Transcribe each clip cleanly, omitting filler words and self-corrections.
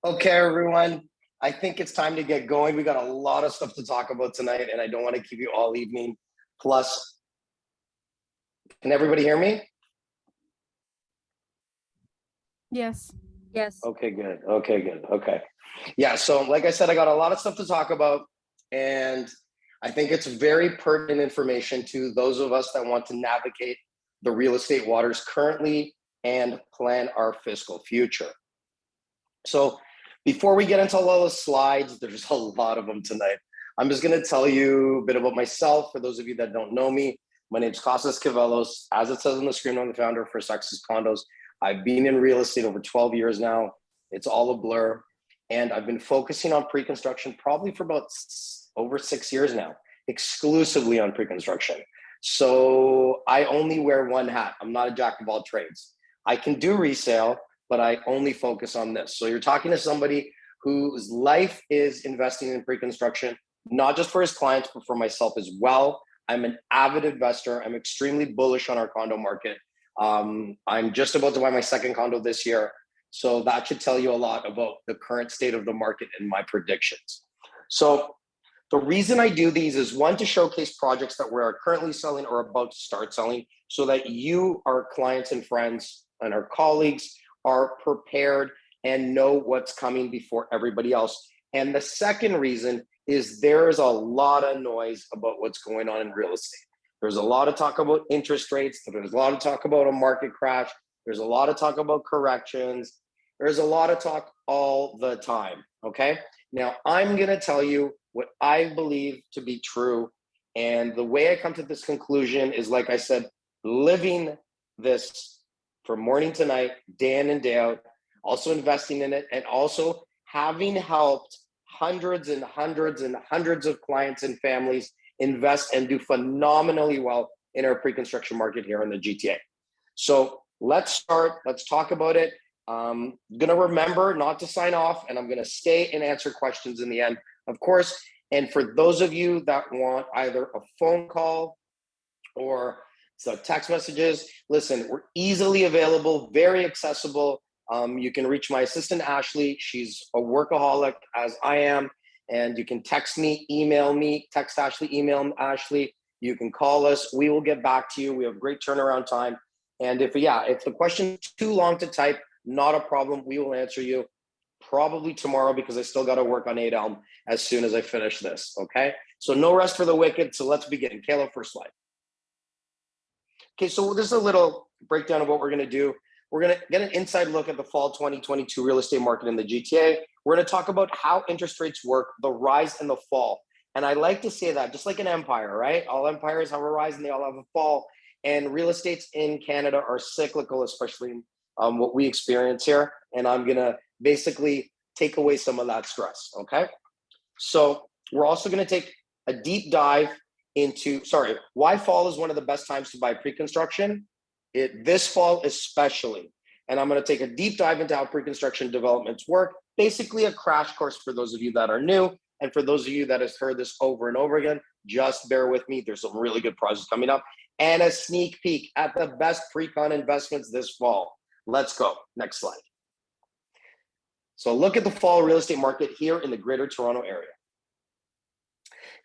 Okay, everyone. I think it's time to get going. We got a lot of stuff to talk about tonight, and I don't want to keep you all evening. Plus, can everybody hear me? Yes. Yes. Okay, good. Okay, good. Okay. Yeah, so like I said, I got a lot of stuff to talk about, and I think it's very pertinent information to those of us that want to navigate the real estate waters currently and plan our fiscal future. So before we get into all the slides, there's a lot of them tonight. I'm just going to tell you a bit about myself. For those of you that don't know me, my name's Costas Kivelos. As it says on the screen, I'm the founder of First Access Condos. I've been in real estate over 12 years now. It's all a blur. And I've been focusing on pre-construction probably for about over 6 years now, exclusively on pre-construction. So I only wear one hat. I'm not a jack of all trades. I can do resale, but I only focus on this. So you're talking to somebody whose life is investing in pre-construction, not just for his clients, but for myself as well. I'm an avid investor. I'm extremely bullish on our condo market. I'm just about to buy my second condo this year. So that should tell you a lot about the current state of the market and my predictions. So the reason I do these is one, to showcase projects that we're currently selling or about to start selling so that you, our clients and friends and our colleagues, are prepared and know what's coming before everybody else. And the second reason is there is a lot of noise about what's going on in real estate. There's a lot of talk about interest rates. There's a lot of talk about a market crash. There's a lot of talk about corrections. There's a lot of talk all the time, okay? Now, I'm gonna tell you what I believe to be true. And the way I come to this conclusion is, like I said, living this from morning to night, day in and day out, also investing in it, and also having helped hundreds and hundreds and hundreds of clients and families invest and do phenomenally well in our pre-construction market here in the GTA. So let's start, let's talk about it. I'm gonna remember not to sign off, and I'm gonna stay and answer questions in the end, of course. And for those of you that want either a phone call or so text messages, listen, we're easily available, very accessible. You can reach my assistant, Ashley. She's a workaholic as I am. And you can text me, email me, text Ashley, email Ashley. You can call us. We will get back to you. We have great turnaround time. And if the question is too long to type, not a problem. We will answer you probably tomorrow because I still got to work on 8 Elm as soon as I finish this, okay? So no rest for the wicked. So let's begin. Kayla, first slide. Okay, so this is a little breakdown of what we're gonna do. We're gonna get an inside look at the fall 2022 real estate market in the GTA. We're gonna talk about how interest rates work, the rise and the fall. And I like to say that, just like an empire, right? All empires have a rise and they all have a fall. And real estates in Canada are cyclical, especially what we experience here. And I'm gonna basically take away some of that stress, okay? So we're also gonna take a deep dive into, why fall is one of the best times to buy pre-construction. This fall especially. And I'm gonna take a deep dive into how pre-construction developments work, basically a crash course for those of you that are new. And for those of you that have heard this over and over again, just bear with me. There's some really good projects coming up and a sneak peek at the best pre-con investments this fall. Let's go, next slide. So look at the fall real estate market here in the Greater Toronto area.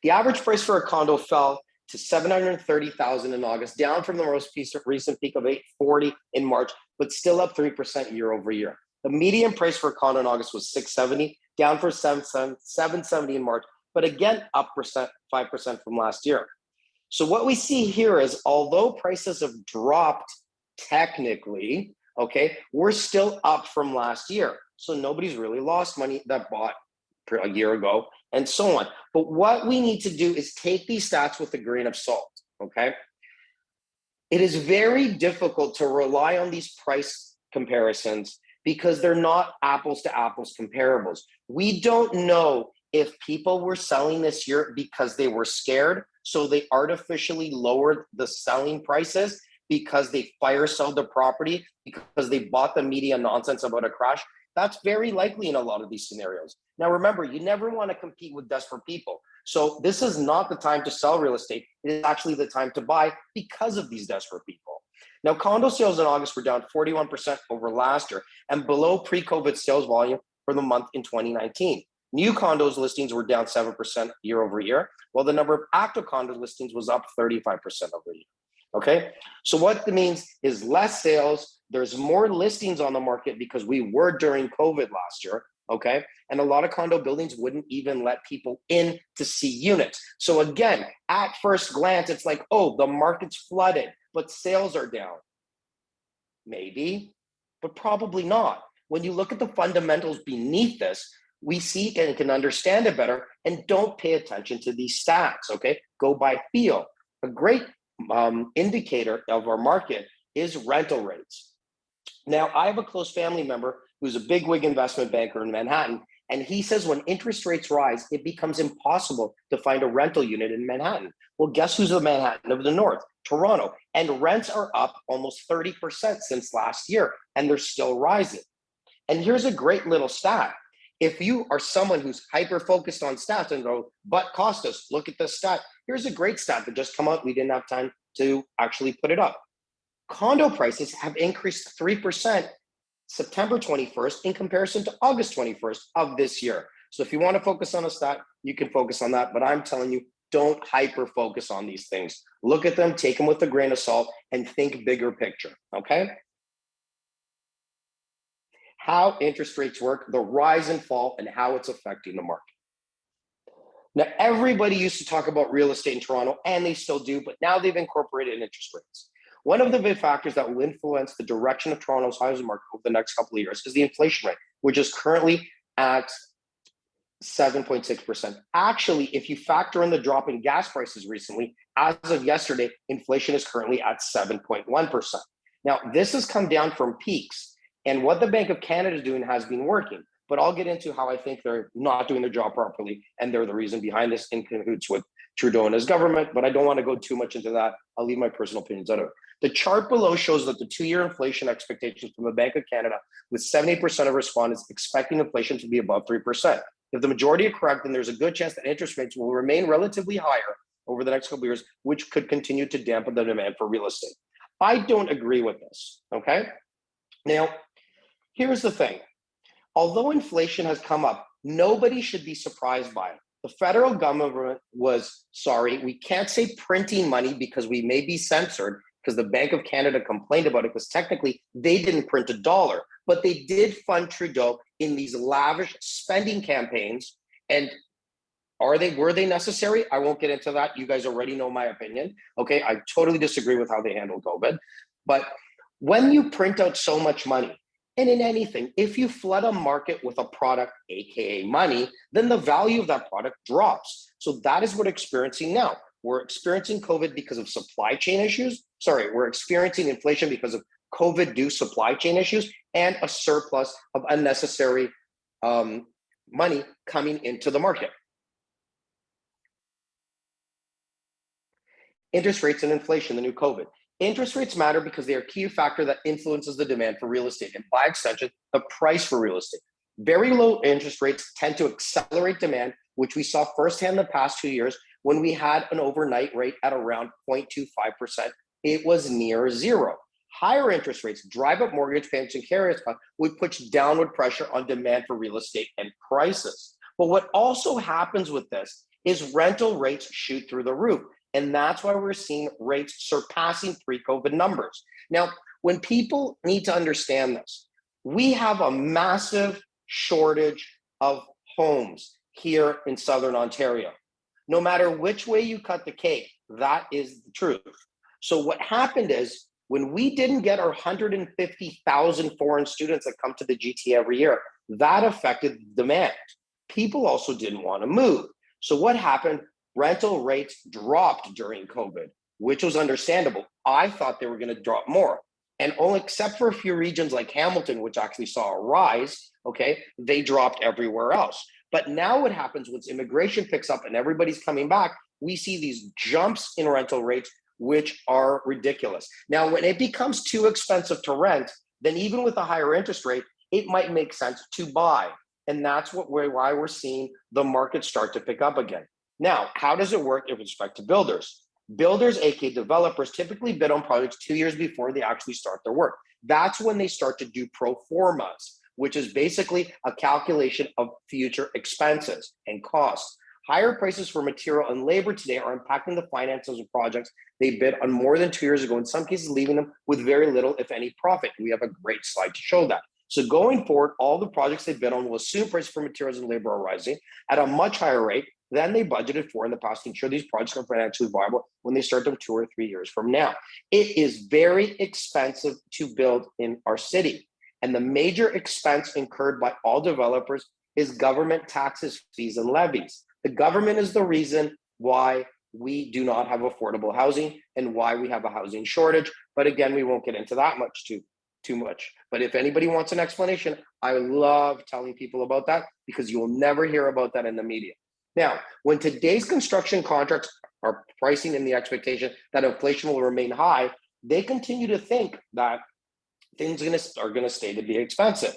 The average price for a condo fell to $730,000 in August, down from the most recent peak of $840,000 in March, but still up 3% year over year. The median price for a condo in August was $670,000, down from $770,000 in March, but again, up 5% from last year. So what we see here is, although prices have dropped technically, okay, we're still up from last year. So nobody's really lost money that bought a year ago, and so on. But what we need to do is take these stats with a grain of salt, okay? It is very difficult to rely on these price comparisons because they're not apples to apples comparables. We don't know if people were selling this year because they were scared, so they artificially lowered the selling prices because they fire sold the property because they bought the media nonsense about a crash. That's very likely in a lot of these scenarios. Now, remember, you never want to compete with desperate people. So this is not the time to sell real estate. It is actually the time to buy because of these desperate people. Now, condo sales in August were down 41% over last year and below pre-COVID sales volume for the month in 2019. New condos listings were down 7% year over year, while the number of active condo listings was up 35% over year. Okay, so what that means is less sales. There's more listings on the market because we were during COVID last year. Okay, and a lot of condo buildings wouldn't even let people in to see units. So again, at first glance, it's like, oh, the market's flooded, but sales are down. Maybe, but probably not. When you look at the fundamentals beneath this, we see and can understand it better, and don't pay attention to these stats, okay? Go by feel. A great indicator of our market is rental rates. Now, I have a close family member who's a bigwig investment banker in Manhattan, and he says when interest rates rise, it becomes impossible to find a rental unit in Manhattan. Well, guess who's the Manhattan of the North? Toronto. And rents are up almost 30% since last year, and they're still rising. And here's a great little stat. If you are someone who's hyper-focused on stats and go, but Costas, look at this stat. Here's a great stat that just come out. We didn't have time to actually put it up. Condo prices have increased 3% September 21st in comparison to August 21st of this year. So if you want to focus on a stat, you can focus on that. But I'm telling you, don't hyper-focus on these things. Look at them, take them with a grain of salt, and think bigger picture, okay? How interest rates work, the rise and fall, and how it's affecting the market. Now, everybody used to talk about real estate in Toronto, and they still do, but now they've incorporated interest rates. One of the big factors that will influence the direction of Toronto's housing market over the next couple of years is the inflation rate, which is currently at 7.6%. Actually, if you factor in the drop in gas prices recently, as of yesterday, inflation is currently at 7.1%. Now, this has come down from peaks, and what the Bank of Canada is doing has been working, but I'll get into how I think they're not doing their job properly, and they're the reason behind this in cahoots with Trudeau and his government, but I don't want to go too much into that. I'll leave my personal opinions out of it. The chart below shows that the two-year inflation expectations from the Bank of Canada, with 70% of respondents expecting inflation to be above 3%. If the majority are correct, then there's a good chance that interest rates will remain relatively higher over the next couple of years, which could continue to dampen the demand for real estate. I don't agree with this, okay? Now, here's the thing. Although inflation has come up, nobody should be surprised by it. The federal government was, sorry, we can't say printing money because we may be censored, because the Bank of Canada complained about it because technically they didn't print a dollar, but they did fund Trudeau in these lavish spending campaigns. And were they necessary? I won't get into that. You guys already know my opinion. Okay, I totally disagree with how they handled COVID. But when you print out so much money, and in anything, if you flood a market with a product, AKA money, then the value of that product drops. So that is what we're experiencing now. We're experiencing COVID because of supply chain issues. Sorry, we're experiencing inflation because of COVID-due supply chain issues and a surplus of unnecessary money coming into the market. Interest rates and inflation, the new COVID. Interest rates matter because they are a key factor that influences the demand for real estate and, by extension, the price for real estate. Very low interest rates tend to accelerate demand, which we saw firsthand the past 2 years when we had an overnight rate at around 0.25%. It was near zero. Higher interest rates drive up mortgage payments and carriers costs, which puts downward pressure on demand for real estate and prices. But what also happens with this is rental rates shoot through the roof. And that's why we're seeing rates surpassing pre-COVID numbers. Now, when people need to understand this, we have a massive shortage of homes here in Southern Ontario. No matter which way you cut the cake, that is the truth. So what happened is when we didn't get our 150,000 foreign students that come to the GTA every year, that affected demand. People also didn't want to move. So what happened? Rental rates dropped during COVID, which was understandable. I thought they were going to drop more. And only except for a few regions like Hamilton, which actually saw a rise, okay, they dropped everywhere else. But now what happens once immigration picks up and everybody's coming back, we see these jumps in rental rates, which are ridiculous. Now, when it becomes too expensive to rent, then even with a higher interest rate, it might make sense to buy. And that's why we're seeing the market start to pick up again. Now, how does it work with respect to builders? Builders, aka developers, typically bid on projects 2 years before they actually start their work. That's when they start to do pro formas. which is basically a calculation of future expenses and costs. Higher prices for material and labor today are impacting the finances of projects they bid on more than 2 years ago, in some cases leaving them with very little, if any, profit. We have a great slide to show that. So going forward, all the projects they bid on will assume prices for materials and labor are rising at a much higher rate than they budgeted for in the past to ensure these projects are financially viable when they start them 2 or 3 years from now. It is very expensive to build in our city. And the major expense incurred by all developers is government taxes, fees, and levies. The government is the reason why we do not have affordable housing and why we have a housing shortage. But again, we won't get into that too much. But if anybody wants an explanation, I love telling people about that because you will never hear about that in the media. Now, when today's construction contracts are pricing in the expectation that inflation will remain high, they continue to think that things are going to stay to be expensive.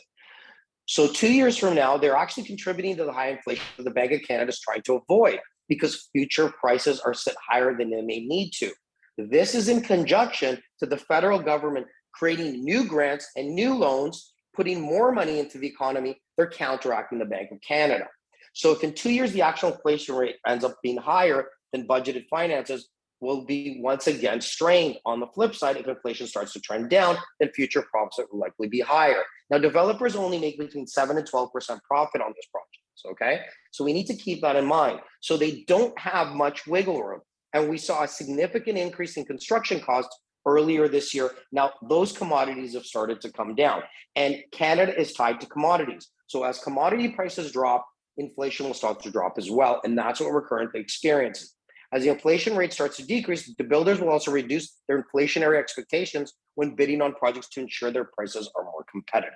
So 2 years from now, they're actually contributing to the high inflation that the Bank of Canada is trying to avoid because future prices are set higher than they may need to. This is in conjunction to the federal government creating new grants and new loans, putting more money into the economy. They're counteracting the Bank of Canada. So if in 2 years, the actual inflation rate ends up being higher than budgeted finances, will be once again strained. On the flip side, if inflation starts to trend down, then future profits will likely be higher. Now, developers only make between 7 and 12% profit on this project, okay? So we need to keep that in mind. So they don't have much wiggle room. And we saw a significant increase in construction costs earlier this year. Now, those commodities have started to come down, and Canada is tied to commodities. So as commodity prices drop, inflation will start to drop as well. And that's what we're currently experiencing. As the inflation rate starts to decrease, the builders will also reduce their inflationary expectations when bidding on projects to ensure their prices are more competitive.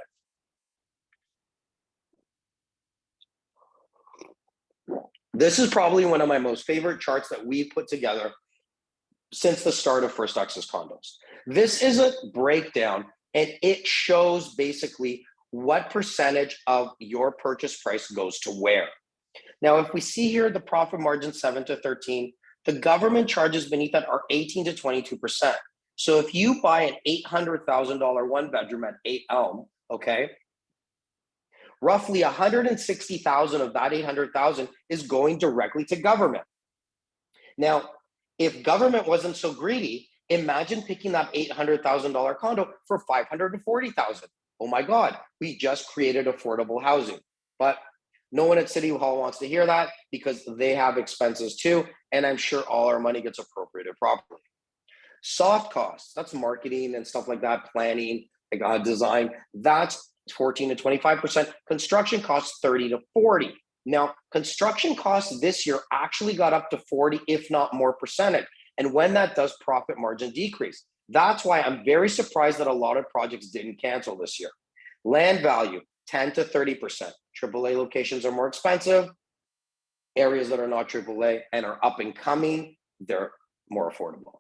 This is probably one of my most favorite charts that we put together since the start of First Access Condos. This is a breakdown, and it shows basically what percentage of your purchase price goes to where. Now, if we see here the profit margin 7 to 13, the government charges beneath that are 18 to 22%. So if you buy an $800,000 one bedroom at 8 Elm, okay, roughly 160,000 of that 800,000 is going directly to government. Now, if government wasn't so greedy, imagine picking that $800,000 condo for $540,000. Oh my God, we just created affordable housing. But no one at City Hall wants to hear that because they have expenses too. And I'm sure all our money gets appropriated properly. Soft costs, that's marketing and stuff like that, planning, design, that's 14 to 25%. Construction costs 30 to 40. Now, construction costs this year actually got up to 40, if not more percentage. And when that does, profit margin decrease. That's why I'm very surprised that a lot of projects didn't cancel this year. Land value, 10 to 30%. AAA locations are more expensive. Areas that are not AAA and are up and coming, they're more affordable.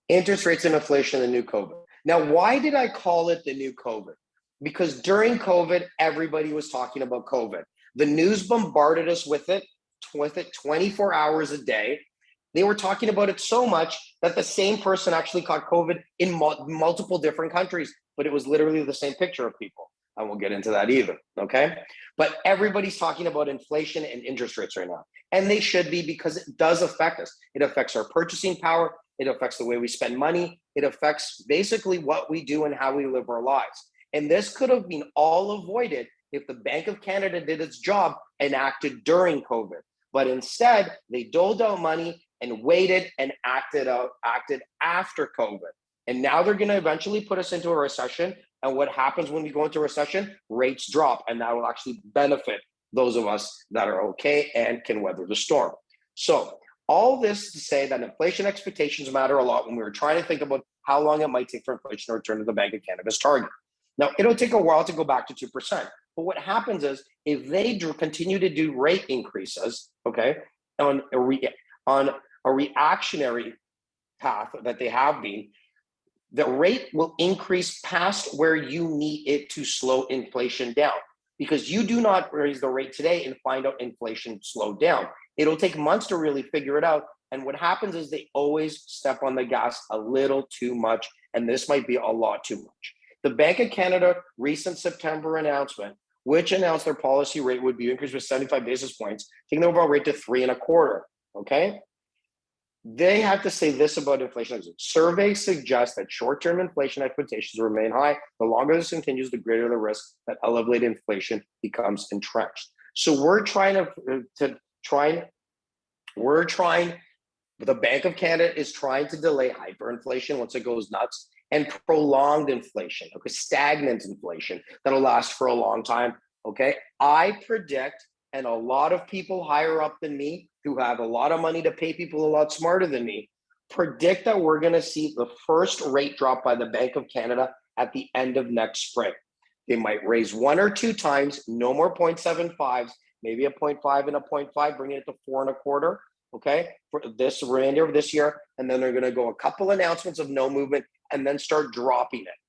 Interest rates and inflation, the new COVID. Now, why did I call it the new COVID? Because during COVID, everybody was talking about COVID. The news bombarded us with it 24 hours a day. They were talking about it so much that the same person actually caught COVID in multiple different countries, but it was literally the same picture of people. I won't get into that either, okay? But everybody's talking about inflation and interest rates right now. And they should be, because it does affect us. It affects our purchasing power. It affects the way we spend money. It affects basically what we do and how we live our lives. And this could have been all avoided if the Bank of Canada did its job and acted during COVID. But instead, they doled out money and waited and acted after COVID. And now they're going to eventually put us into a recession. And what happens when we go into recession? Rates drop, and that will actually benefit those of us that are okay and can weather the storm. So all this to say that inflation expectations matter a lot when we were trying to think about how long it might take for inflation to return to the Bank of Canada's target. Now, it'll take a while to go back to 2%. But what happens is if they continue to do rate increases, okay, on a reactionary path that they have been, the rate will increase past where you need it to slow inflation down. because you do not raise the rate today and find out inflation slowed down. It'll take months to really figure it out. And what happens is they always step on the gas a little too much. And this might be a lot too much. The Bank of Canada recent September announcement, which announced their policy rate would be increased with 75 basis points, taking the overall rate to 3.25. Okay. They have to say this about inflation. Surveys suggest that short-term inflation expectations remain high. The longer this continues, the greater the risk that elevated inflation becomes entrenched. So the Bank of Canada is trying to delay hyperinflation once it goes nuts and prolonged inflation, okay, stagnant inflation that'll last for a long time, okay? I predict, and a lot of people higher up than me who have a lot of money to pay people a lot smarter than me, predict that we're gonna see the first rate drop by the Bank of Canada at the end of next spring. They might raise 1 or 2 times, no more 0.75s, maybe a 0.5 and a 0.5, bringing it to 4.25, okay, for this remainder of this year. And then they're gonna go a couple announcements of no movement and then start dropping it.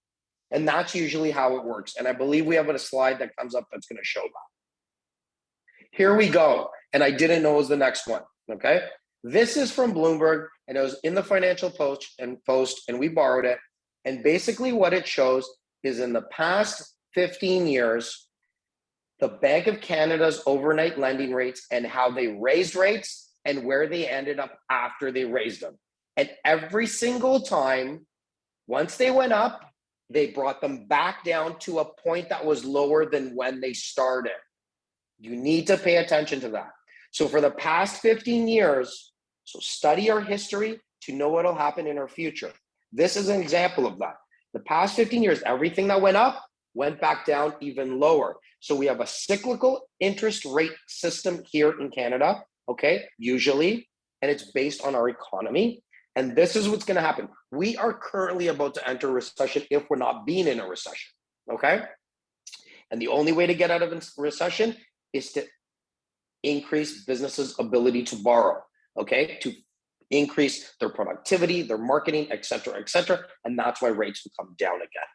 And that's usually how it works. And I believe we have a slide that comes up that's gonna show that. Here we go. And I didn't know it was the next one, okay? This is from Bloomberg, and it was in the Financial Post, and we borrowed it. And basically what it shows is in the past 15 years, the Bank of Canada's overnight lending rates and how they raised rates and where they ended up after they raised them. And every single time, once they went up, they brought them back down to a point that was lower than when they started. You need to pay attention to that. So for the past 15 years, so study our history to know what'll happen in our future. This is an example of that. The past 15 years, everything that went up went back down even lower. So we have a cyclical interest rate system here in Canada, okay, usually, and it's based on our economy. And this is what's gonna happen. We are currently about to enter a recession if we're not being in a recession, okay? And the only way to get out of a recession is to increase businesses' ability to borrow, okay? To increase their productivity, their marketing, et cetera, and that's why rates will come down again.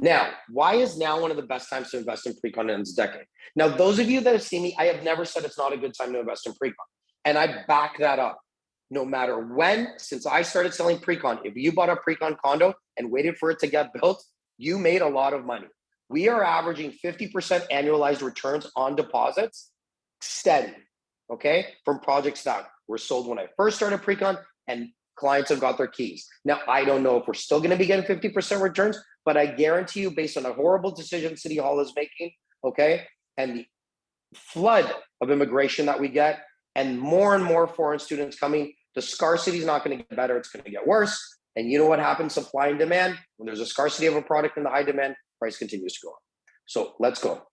Now, why is now one of the best times to invest in pre-con in this decade? Now, those of you that have seen me, I have never said it's not a good time to invest in pre-con, and I back that up. No matter when, since I started selling pre-con, if you bought a pre-con condo and waited for it to get built, you made a lot of money. We are averaging 50% annualized returns on deposits, steady, okay? From projects that were sold when I first started pre-con, and clients have got their keys. Now, I don't know if we're still gonna be getting 50% returns, but I guarantee you, based on a horrible decision City Hall is making, okay, and the flood of immigration that we get, and more foreign students coming, the scarcity is not gonna get better, it's gonna get worse. And you know what happens, supply and demand? When there's a scarcity of a product and the high demand, price continues to go up. So let's go.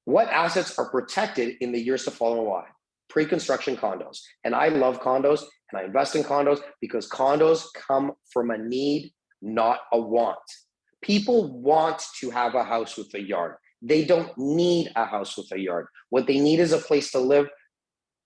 What assets are protected in the years to follow? Why? Pre-construction condos. And I love condos, and I invest in condos because condos come from a need, not a want. People want to have a house with a yard. They don't need a house with a yard. What they need is a place to live.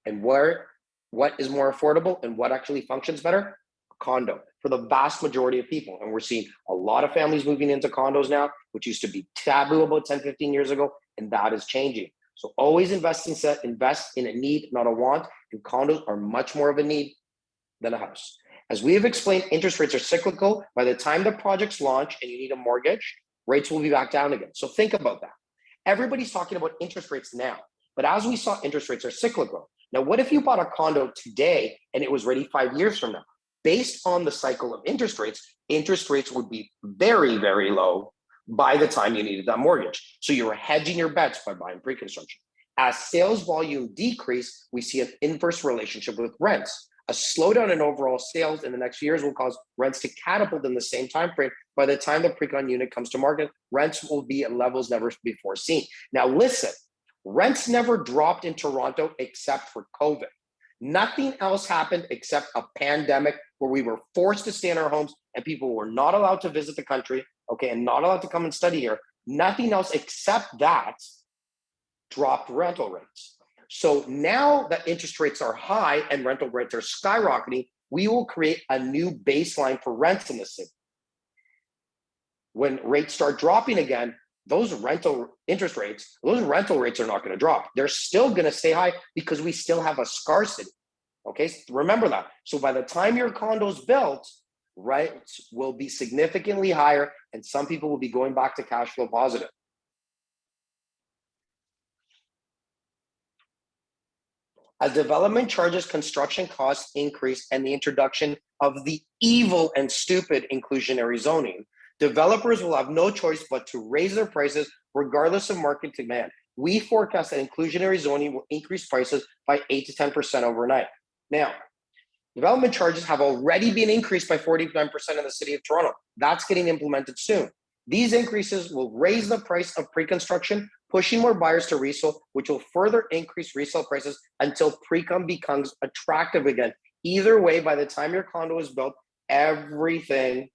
And what is more affordable and what actually functions better? A condo for the vast majority of people. And we're seeing a lot of families moving into condos now, which used to be taboo about 10, 15 years ago, and that is changing. So always invest in a need, not a want, and condos are much more of a need than a house. As we have explained, interest rates are cyclical. By the time the projects launch and you need a mortgage, rates will be back down again. So think about that. Everybody's talking about interest rates now, but as we saw, interest rates are cyclical. Now, what if you bought a condo today and it was ready 5 years from now? Based on the cycle of interest rates would be very, very low by the time you needed that mortgage. So you're hedging your bets by buying pre-construction. As sales volume decrease, we see an inverse relationship with rents. A slowdown in overall sales in the next few years will cause rents to catapult in the same time frame. By the time the pre-con unit comes to market, rents will be at levels never before seen. Now listen, rents never dropped in Toronto except for COVID. Nothing else happened except a pandemic where we were forced to stay in our homes and people were not allowed to visit the country, okay, and not allowed to come and study here. Nothing else except that dropped rental rates. So now that interest rates are high and rental rates are skyrocketing, we will create a new baseline for rents in the city. When rates start dropping again, those rental rates are not going to drop. They're still going to stay high because we still have a scarcity. Okay, remember that. So by the time your condo's built, rents will be significantly higher, and some people will be going back to cash flow positive. As development charges, construction costs increase, and the introduction of the evil and stupid inclusionary zoning, developers will have no choice but to raise their prices regardless of market demand. We forecast that inclusionary zoning will increase prices by 8 to 10% overnight. Now, development charges have already been increased by 49% in the city of Toronto. That's getting implemented soon. These increases will raise the price of pre-construction, pushing more buyers to resale, which will further increase resale prices until pre-com becomes attractive again. Either way, by the time your condo is built, everything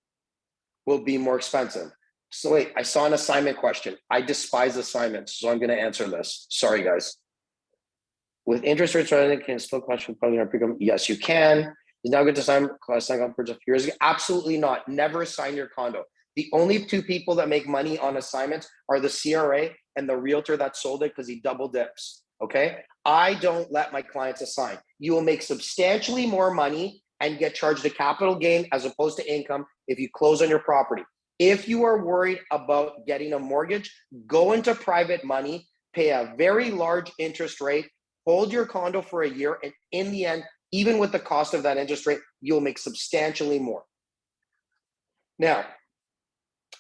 will be more expensive. So wait, I saw an assignment question. I despise assignments, so I'm going to answer this. Sorry, guys. With interest rates rising, can still question funding our pre-com? Yes, you can. Is now good to sign upwards of years ago? Absolutely not. Never assign your condo. The only two people that make money on assignments are the CRA and the realtor that sold it because he double dips. Okay. I don't let my clients assign. You will make substantially more money and get charged a capital gain as opposed to income if you close on your property. If you are worried about getting a mortgage, go into private money, pay a very large interest rate, hold your condo for a year, and in the end, even with the cost of that interest rate, you'll make substantially more. Now,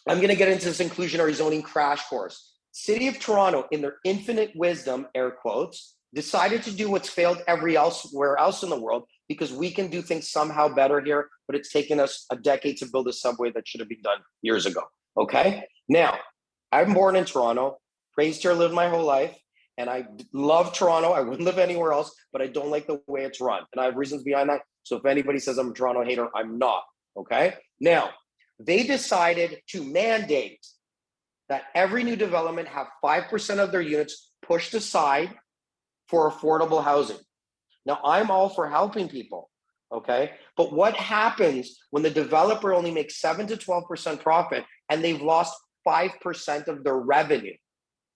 I'm going to get into this inclusionary zoning crash course. City of Toronto, in their infinite wisdom, air quotes, decided to do what's failed everywhere else in the world because we can do things somehow better here, but it's taken us a decade to build a subway that should have been done years ago. Okay? Now, I'm born in Toronto, raised here, lived my whole life. And I love Toronto. I wouldn't live anywhere else, but I don't like the way it's run. And I have reasons behind that. So if anybody says I'm a Toronto hater, I'm not, okay? Now, they decided to mandate that every new development have 5% of their units pushed aside for affordable housing. Now, I'm all for helping people, okay? But what happens when the developer only makes 7 to 12% profit and they've lost 5% of their revenue?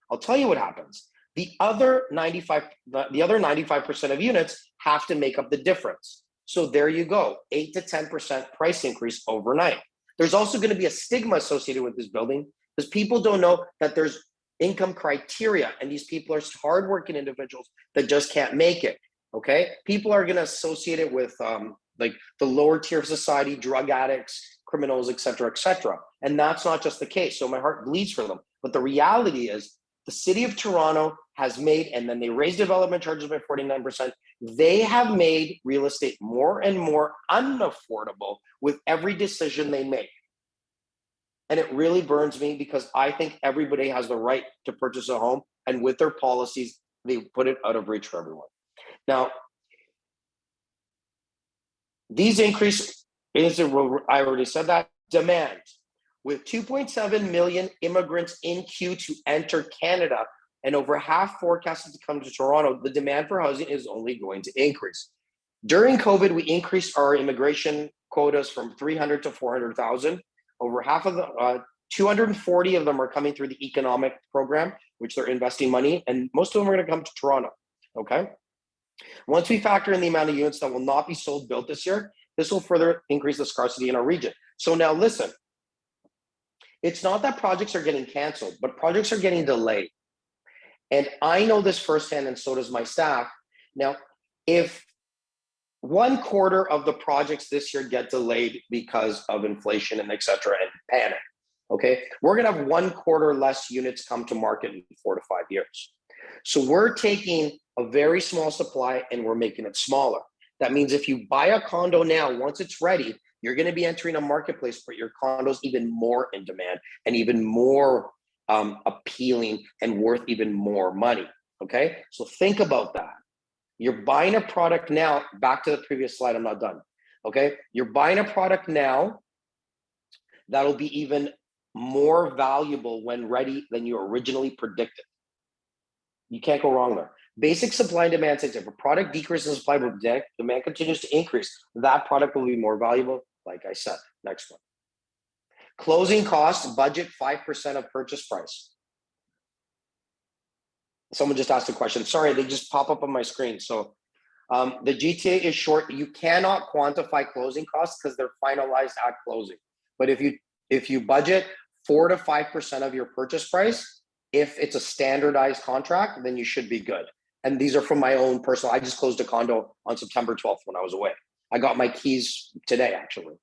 I'll tell you what happens. The other 95% of units have to make up the difference. So there you go, 8 to 10% price increase overnight. There's also going to be a stigma associated with this building because people don't know that there's income criteria, and these people are hardworking individuals that just can't make it. Okay, people are going to associate it with like the lower tier of society, drug addicts, criminals, et cetera, and that's not just the case. So my heart bleeds for them. But the reality is, the city of Toronto has made, and then they raised development charges by 49%. They have made real estate more and more unaffordable with every decision they make. And it really burns me because I think everybody has the right to purchase a home. And with their policies, they put it out of reach for everyone. Now, these increase, I already said that, demand. With 2.7 million immigrants in queue to enter Canada and over half forecasted to come to Toronto, the demand for housing is only going to increase. During COVID, we increased our immigration quotas from 300 to 400,000. Over half of the 240 of them are coming through the economic program, which they're investing money, and most of them are going to come to Toronto. Okay. Once we factor in the amount of units that will not be sold built this year, this will further increase the scarcity in our region. So now listen. It's not that projects are getting canceled, but projects are getting delayed. And I know this firsthand, and so does my staff. Now, if 1/4 of the projects this year get delayed because of inflation and et cetera and panic, okay, we're going to have 1/4 less units come to market in 4 to 5 years. So we're taking a very small supply and we're making it smaller. That means if you buy a condo now, once it's ready, you're going to be entering a marketplace, but your condo's even more in demand and even more appealing and worth even more money. Okay, so think about that. You're buying a product now. Back to the previous slide. I'm not done. Okay, you're buying a product now that'll be even more valuable when ready than you originally predicted. You can't go wrong there. Basic supply and demand says if a product decreases in supply, but demand continues to increase, that product will be more valuable, like I said. Next one. Closing costs, budget 5% of purchase price. Someone just asked a question. Sorry, they just pop up on my screen. So the GTA is short. You cannot quantify closing costs because they're finalized at closing. But if you budget 4 to 5% of your purchase price, if it's a standardized contract, then you should be good. And these are from my own personal. I just closed a condo on September 12th when I was away. I got my keys today, actually.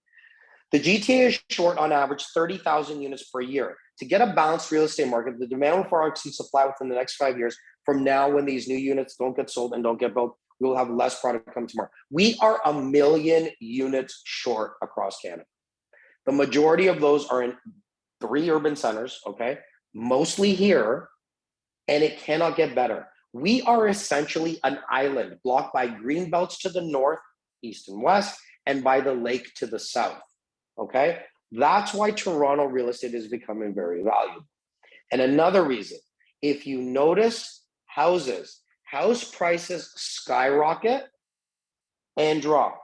The GTA is short on average 30,000 units per year. To get a balanced real estate market, the demand will far exceed supply within the next 5 years. From now, when these new units don't get sold and don't get built, we will have less product come to market. We are 1 million units short across Canada. The majority of those are in 3 urban centers, okay? Mostly here, and it cannot get better. We are essentially an island blocked by green belts to the north, east, and west, and by the lake to the south, okay? That's why Toronto real estate is becoming very valuable. And another reason, if you notice house prices skyrocket and drop,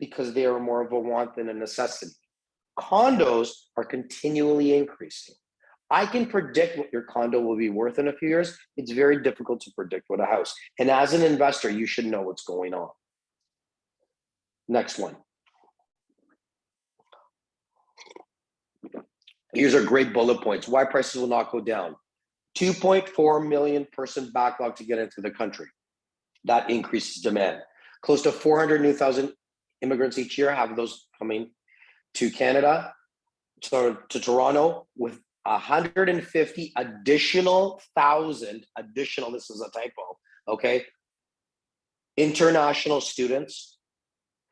because they are more of a want than a necessity. Condos are continually increasing. I can predict what your condo will be worth in a few years. It's very difficult to predict what a house. And as an investor, you should know what's going on. Next one. Here's our great bullet points. Why prices will not go down. 2.4 million person backlog to get into the country. That increases demand. Close to 400,000 immigrants each year have those coming to Canada, so to Toronto, with 150 additional, this is a typo, okay, international students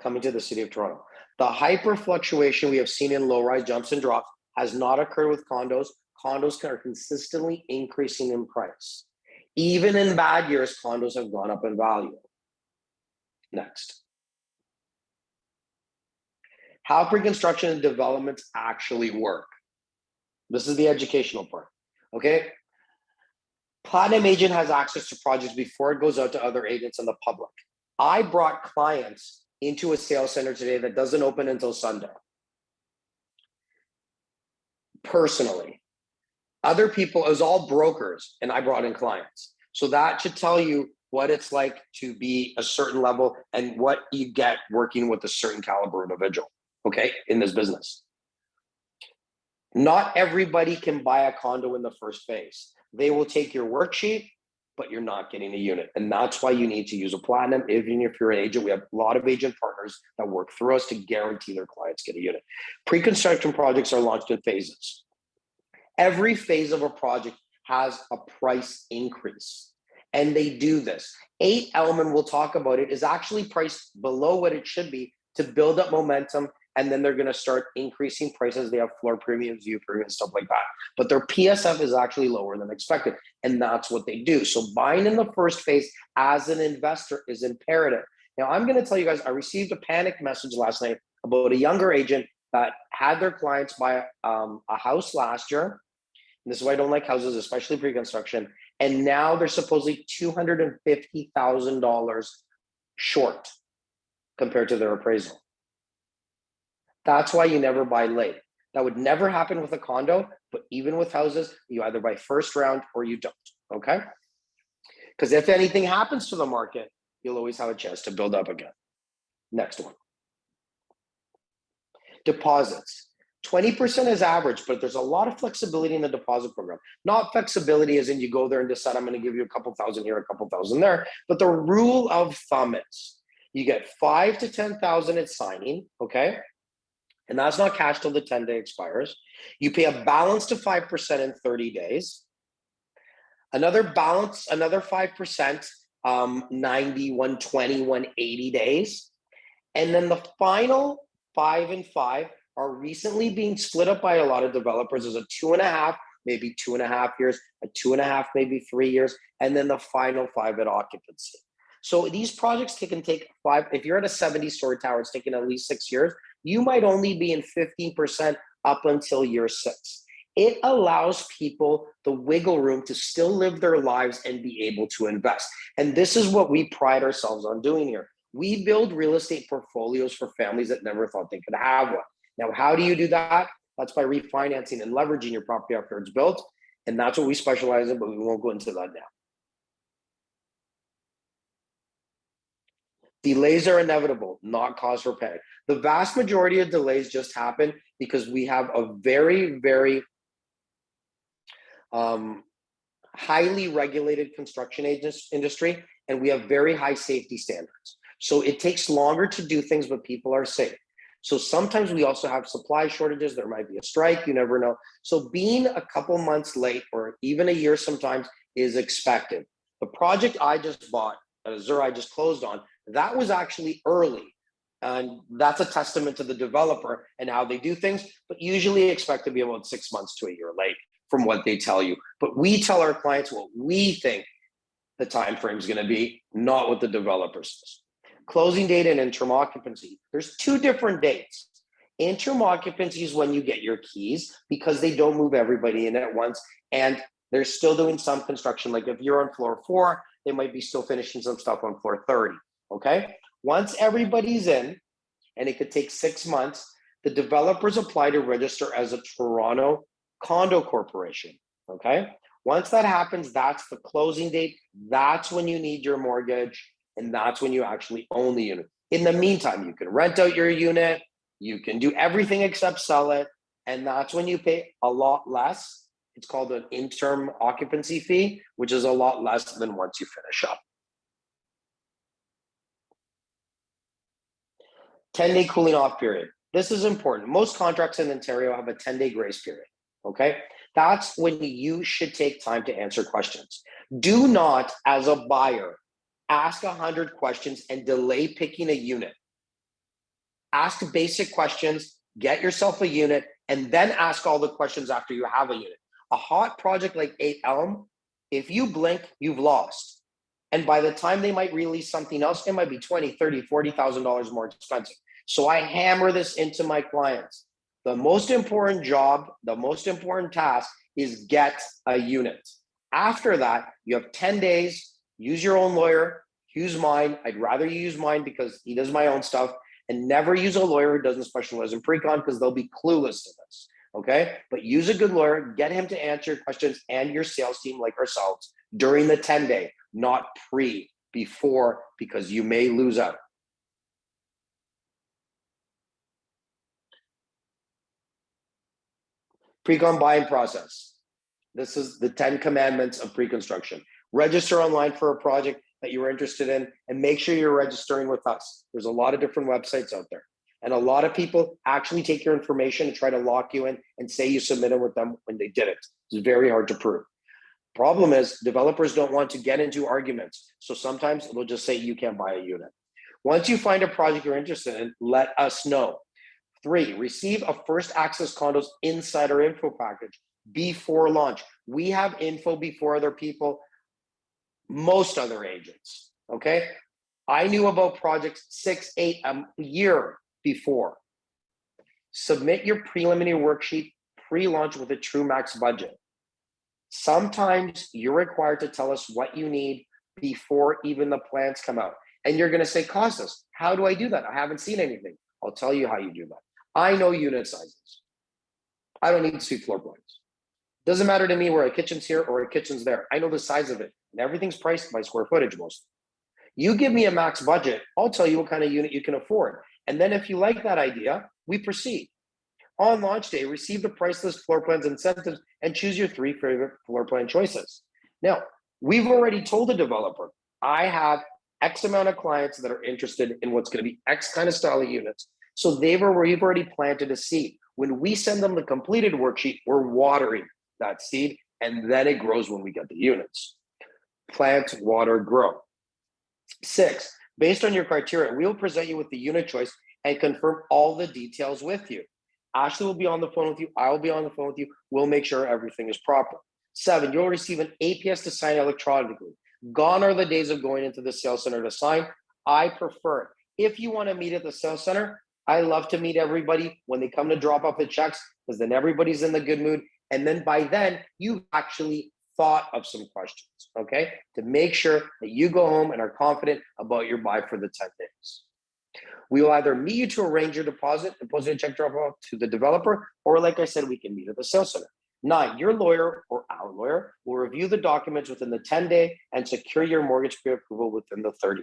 coming to the city of Toronto. The hyper fluctuation we have seen in low-rise jumps and drops has not occurred with condos. Condos are consistently increasing in price. Even in bad years, condos have gone up in value. Next. How pre-construction and developments actually work. This is the educational part, okay? Platinum agent has access to projects before it goes out to other agents and the public. I brought clients into a sales center today that doesn't open until Sunday. Personally. Other people, it was all brokers, and I brought in clients. So that should tell you what it's like to be a certain level and what you get working with a certain caliber individual, okay, in this business. Not everybody can buy a condo in the first phase. They will take your worksheet, but you're not getting a unit. And that's why you need to use a platinum. Even if you're an agent, we have a lot of agent partners that work through us to guarantee their clients get a unit. Pre-construction projects are launched in phases. Every phase of a project has a price increase, and they do this. 8 Element, we'll talk about it, is actually priced below what it should be to build up momentum, and then they're going to start increasing prices. They have floor premiums, view premiums, stuff like that. But their PSF is actually lower than expected, and that's what they do. So buying in the first phase as an investor is imperative. Now, I'm going to tell you guys, I received a panic message last night about a younger agent that had their clients buy a house last year. And this is why I don't like houses, especially pre-construction. And now they're supposedly $250,000 short compared to their appraisal. That's why you never buy late. That would never happen with a condo, but even with houses, you either buy first round or you don't, okay? Because if anything happens to the market, you'll always have a chance to build up again. Next one. Deposits. 20% is average, but there's a lot of flexibility in the deposit program. Not flexibility as in you go there and decide I'm going to give you a couple thousand here, a couple thousand there. But the rule of thumb is you get 5 to 10,000 at signing, okay? And that's not cash till the 10-day expires. You pay a balance to 5% in 30 days. Another balance, another 5%, 90, 120, 180 days. And then the final 5 and 5 are recently being split up by a lot of developers as a 2.5, maybe 2.5 years, a 2.5, maybe 3 years, and then the final 5 at occupancy. So these projects can take 5. If you're at a 70-story tower, it's taking at least 6 years. You might only be in 15% up until year 6. It allows people the wiggle room to still live their lives and be able to invest. And this is what we pride ourselves on doing here. We build real estate portfolios for families that never thought they could have one. Now, how do you do that? That's by refinancing and leveraging your property after it's built. And that's what we specialize in, but we won't go into that now. Delays are inevitable, not cause for panic. The vast majority of delays just happen because we have a very, very highly regulated construction industry, and we have very high safety standards. So it takes longer to do things, but people are safe. So sometimes we also have supply shortages. There might be a strike, you never know. So being a couple months late or even a year sometimes is expected. The project I just bought, I just closed on, that was actually early. And that's a testament to the developer and how they do things, but usually expect to be about 6 months to a year late from what they tell you. But we tell our clients what we think the time frame is going to be, not what the developer says. Closing date and interim occupancy. There's two different dates. Interim occupancy is when you get your keys because they don't move everybody in at once. And they're still doing some construction. Like if you're on floor 4, they might be still finishing some stuff on floor 30. Okay. Once everybody's in, and it could take 6 months, the developers apply to register as a Toronto Condo Corporation. Okay. Once that happens, that's the closing date. That's when you need your mortgage. And that's when you actually own the unit. In the meantime, you can rent out your unit. You can do everything except sell it. And that's when you pay a lot less. It's called an interim occupancy fee, which is a lot less than once you finish up. 10-day cooling off period. This is important. Most contracts in Ontario have a 10-day grace period, okay? That's when you should take time to answer questions. Do not, as a buyer, ask 100 questions and delay picking a unit. Ask basic questions, get yourself a unit, and then ask all the questions after you have a unit. A hot project like 8 Elm, if you blink, you've lost. And by the time they might release something else, it might be $20,000, $30,000, $40,000 more expensive. So I hammer this into my clients. The most important job, the most important task is get a unit. After that, you have 10 days, use your own lawyer, use mine. I'd rather you use mine because he does my own stuff, and never use a lawyer who doesn't specialize in pre-con because they'll be clueless to this, okay? But use a good lawyer, get him to answer your questions and your sales team like ourselves during the 10-day, not before, because you may lose out. Pre-con buying process. This is the 10 commandments of pre-construction. Register online for a project that you're interested in and make sure you're registering with us. There's a lot of different websites out there. And a lot of people actually take your information and try to lock you in and say you submitted with them when they didn't. It's very hard to prove. Problem is, developers don't want to get into arguments. So sometimes they'll just say you can't buy a unit. Once you find a project you're interested in, let us know. 3, receive a First Access Condos insider info package before launch. We have info before other people, most other agents, okay? I knew about projects 6, 8, a year before. Submit your preliminary worksheet pre-launch with a true max budget. Sometimes you're required to tell us what you need before even the plans come out. And you're gonna say, Costas, how do I do that? I haven't seen anything. I'll tell you how you do that. I know unit sizes. I don't need to see floor plans. Doesn't matter to me where a kitchen's here or a kitchen's there. I know the size of it, and everything's priced by square footage mostly. You give me a max budget, I'll tell you what kind of unit you can afford. And then if you like that idea, we proceed. On launch day, receive the price list, floor plans, incentives, and choose your 3 favorite floor plan choices. Now, we've already told the developer, I have X amount of clients that are interested in what's going to be X kind of style of units. So we've already planted a seed. When we send them the completed worksheet, we're watering that seed, and then it grows when we get the units. Plant, water, grow. 6, based on your criteria, we'll present you with the unit choice and confirm all the details with you. Ashley will be on the phone with you. I'll be on the phone with you. We'll make sure everything is proper. 7, you'll receive an APS to sign electronically. Gone are the days of going into the sales center to sign. I prefer it. If you want to meet at the sales center, I love to meet everybody when they come to drop off the checks, because then everybody's in the good mood And then by then, you've actually thought of some questions, okay? To make sure that you go home and are confident about your buy for the 10 days. We will either meet you to arrange your deposit, deposit check drop off to the developer, or like I said, we can meet at the sales center. 9, your lawyer or our lawyer will review the documents within the 10-day and secure your mortgage pre-approval within the 30-day.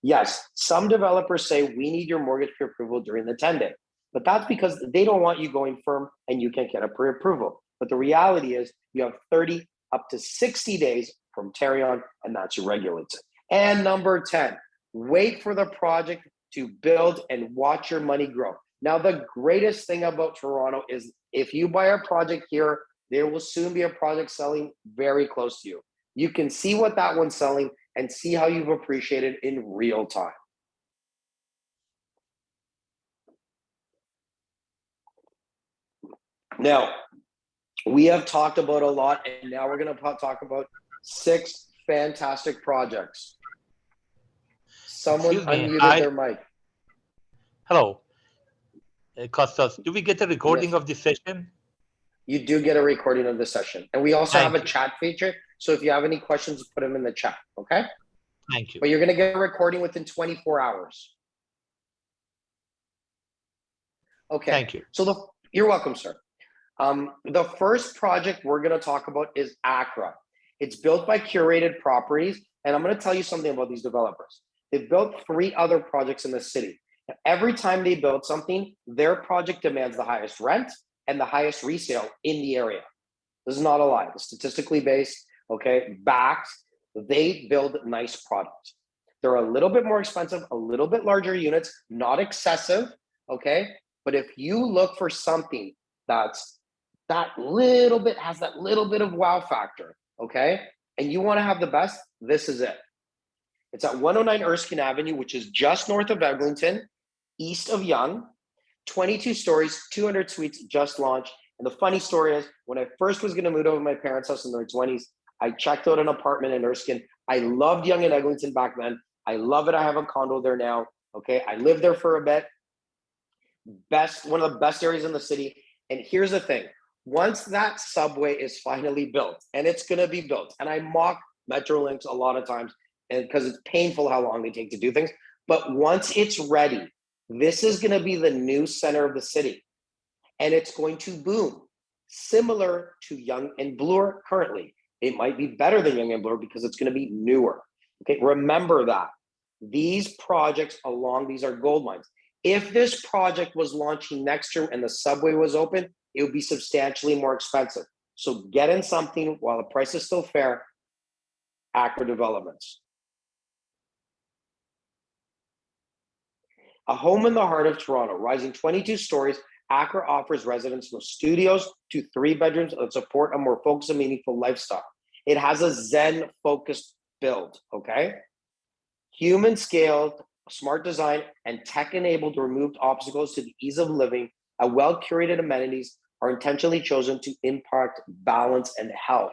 Yes, some developers say we need your mortgage pre-approval during the 10-day, but that's because they don't want you going firm and you can't get a pre-approval. But the reality is you have 30 up to 60 days from Tarion, and that's your regulated. And number 10, wait for the project to build and watch your money grow. Now, the greatest thing about Toronto is if you buy a project here, there will soon be a project selling very close to you. You can see what that one's selling and see how you've appreciated in real time. Now, we have talked about a lot, and now we're going to talk about 6 fantastic projects. Someone unmuted their mic. Hello. Costas, do we get a recording of this session? You do get a recording of the session. And we also have a chat feature. So if you have any questions, put them in the chat, okay? Thank you. But you're going to get a recording within 24 hours. Okay. Thank you. So you're welcome, sir. The first project we're going to talk about is Akra. It's built by Curated Properties. And I'm going to tell you something about these developers. They've built 3 other projects in the city. Every time they build something, their project demands the highest rent and the highest resale in the area. This is not a lie. It's statistically based, okay, backed. They build nice products. They're a little bit more expensive, a little bit larger units, not excessive, okay? But if you look for something that's that little bit, has that little bit of wow factor, okay? And you wanna have the best, this is it. It's at 109 Erskine Avenue, which is just north of Eglinton, east of Yonge, 22 stories, 200 suites, just launched. And the funny story is, when I first was gonna move over to my parents' house in their 20s, I checked out an apartment in Erskine. I loved Yonge and Eglinton back then. I love it, I have a condo there now, okay? I lived there for a bit. One of the best areas in the city. And here's the thing, once that subway is finally built, and it's gonna be built, and I mock Metrolinx a lot of times, and because it's painful how long they take to do things, but once it's ready, this is going to be the new center of the city, and it's going to boom, similar to Yonge and Bloor currently. It might be better than Yonge and Bloor because it's going to be newer. Okay, remember that. These projects along these are gold mines. If this project was launching next year and the subway was open, it would be substantially more expensive. So get in something while the price is still fair. Akra Developments. A home in the heart of Toronto, rising 22 stories, Akra offers residents from studios to 3 bedrooms that support a more focused and meaningful lifestyle. It has a Zen-focused build, okay? Human scaled, smart design, and tech-enabled removed obstacles to the ease of living. A well-curated amenities are intentionally chosen to impact balance and health.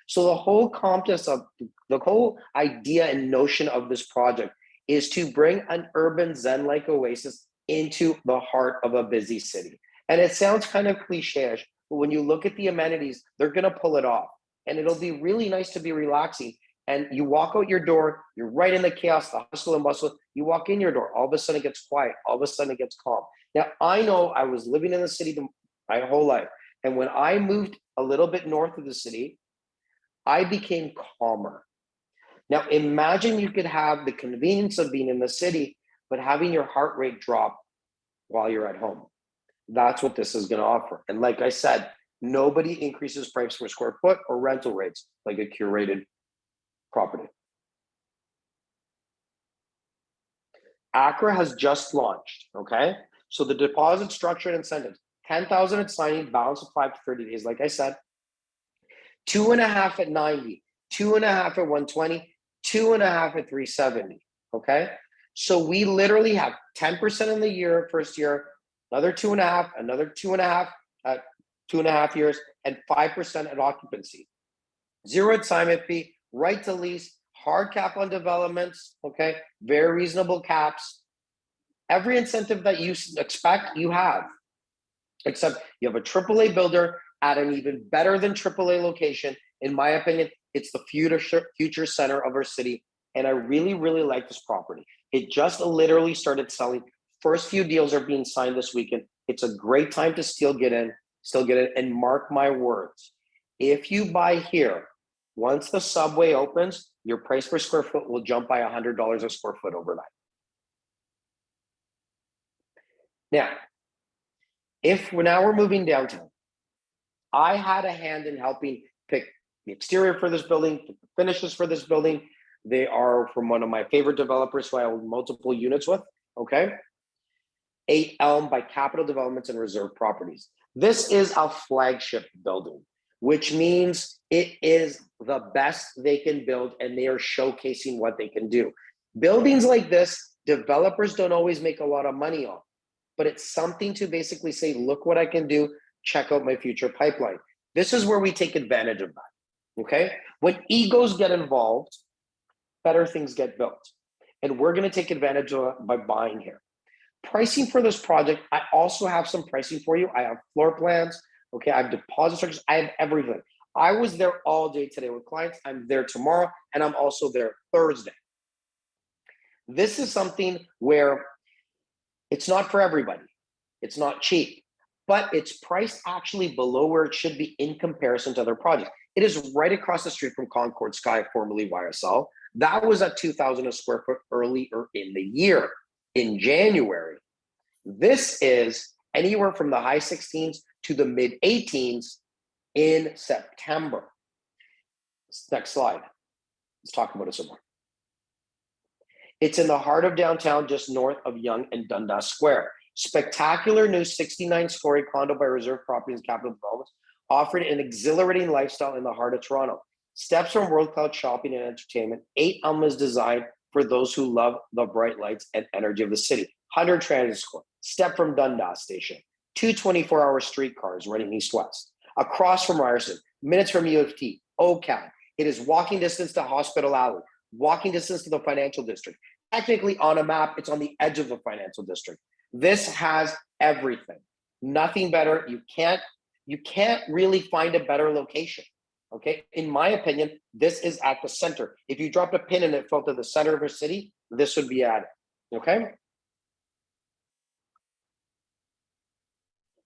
So the whole concept of the whole idea and notion of this project is to bring an urban Zen-like oasis into the heart of a busy city. And it sounds kind of cliche-ish, but when you look at the amenities, they're gonna pull it off. And it'll be really nice to be relaxing. And you walk out your door, you're right in the chaos, the hustle and bustle. You walk in your door, all of a sudden it gets quiet, all of a sudden it gets calm. Now, I know I was living in the city my whole life. And when I moved a little bit north of the city, I became calmer. Now, imagine you could have the convenience of being in the city, but having your heart rate drop while you're at home. That's what this is going to offer. And like I said, nobody increases price per square foot or rental rates like a curated property. Akra has just launched, okay? So the deposit structure and incentives, 10,000 at signing, balance of 5 to 30 days, like I said, 2.5 at 90, 2.5 at 120, 2.5 at 370, okay? So we literally have 10% in the year, first year, another 2.5, another 2.5 at 2.5 years, and 5% at occupancy. 0 assignment fee, right to lease, hard cap on developments, okay? Very reasonable caps. Every incentive that you expect, you have. Except you have a AAA builder at an even better than AAA location. In my opinion, it's the future center of our city. And I really, really like this property. It just literally started selling. First few deals are being signed this weekend. It's a great time to still get in. And mark my words, if you buy here, once the subway opens, your price per square foot will jump by $100 a square foot overnight. Now, now we're moving downtown. I had a hand in helping pick the exterior for this building, pick the finishes for this building. They are from one of my favorite developers who I own multiple units with, okay? 8 Elm by Capital Developments and Reserve Properties. This is a flagship building, which means it is the best they can build, and they are showcasing what they can do. Buildings like this, developers don't always make a lot of money on, but it's something to basically say, look what I can do, check out my future pipeline. This is where we take advantage of that, okay? When egos get involved, better things get built. And we're gonna take advantage of it by buying here. Pricing for this project, I also have some pricing for you. I have floor plans, okay? I have deposit structures, I have everything. I was there all day today with clients. I'm there tomorrow, and I'm also there Thursday. This is something where it's not for everybody. It's not cheap, but it's priced actually below where it should be in comparison to other projects. It is right across the street from Concord Sky, formerly YSL. That was at $2,000 a square foot earlier in the year, in January. This is anywhere from the high 16s to the mid 18s in September. Next slide. Let's talk about it some more. It's in the heart of downtown, just north of Yonge and Dundas Square. Spectacular new 69-story condo by Reserve Properties and Capital Developments, offering an exhilarating lifestyle in the heart of Toronto. Steps from world-class shopping and entertainment. 8 Elm is designed for those who love the bright lights and energy of the city. 100 transit score. Step from Dundas Station. 2 24-hour streetcars running east-west. Across from Ryerson. Minutes from U of T. OCAD. It is walking distance to Hospital Alley. Walking distance to the financial district. Technically on a map, it's on the edge of the financial district. This has everything. Nothing better. You can't really find a better location. Okay, in my opinion, this is at the center. If you dropped a pin and it fell to the center of a city, this would be at it. Okay.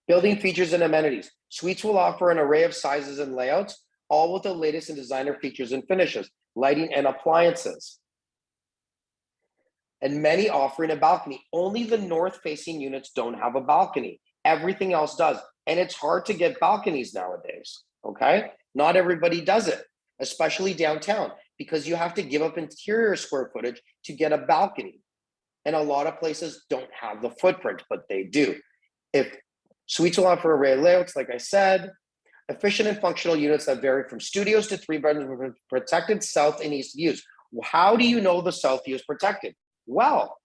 Building features and amenities. Suites will offer an array of sizes and layouts, all with the latest in designer features and finishes, lighting and appliances. And many offering a balcony. Only the north-facing units don't have a balcony. Everything else does. And it's hard to get balconies nowadays, okay? Not everybody does it, especially downtown, because you have to give up interior square footage to get a balcony. And a lot of places don't have the footprint, but they do. If suites will offer array of layouts, like I said, efficient and functional units that vary from studios to 3 bedrooms with protected south and east views. How do you know the south view is protected? Well,